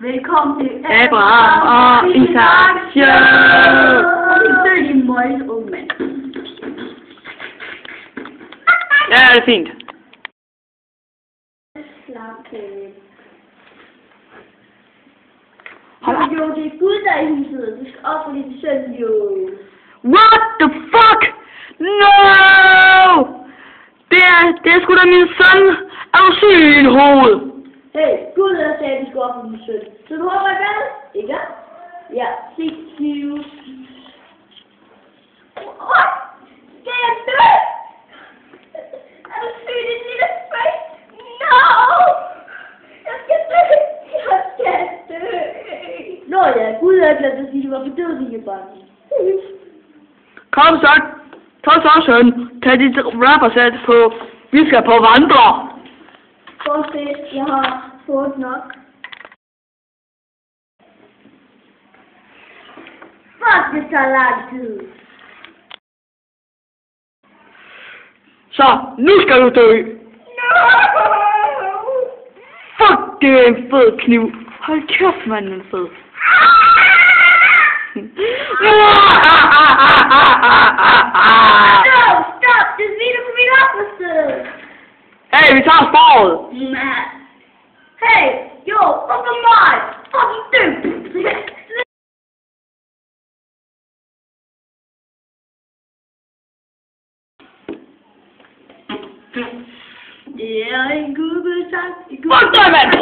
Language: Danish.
Velkommen til Abraham og Isaac Show! Så er din møjs unge mand. Ja, det er fint. Jo, det er Gud, der er i huset. Du skal ofre din søn, jo. What the fuck? No! Det er sgu da min søn. Er du syg i dit hoved? Hey, Gud der sagde, at du skal ofre din søn. Så du håber ikke hvad? Ikke? Ja, 6 views. What? Skal jeg dø? Er du syg, din lille face? No! Jeg skal dø! Jeg skal dø! Nå ja, Gud er glad at sige, hvorfor døde dine barn? Kom så, søn. Tag dit rappersæt på. Vi skal på vandre. Fortsæt, jeg har fået nok. Fuck, det tager lang tid. Så, nu skal du dø. No! Fuck, det er en fed kniv. Hold kæft, mand, den er fed. Stop! Det sviner på mit opholdssted! Hey, vi tager sporet! Hey! Jo! Hvorfor mig? Fucking død! Det er en Google-sang. Fuck dig, mand!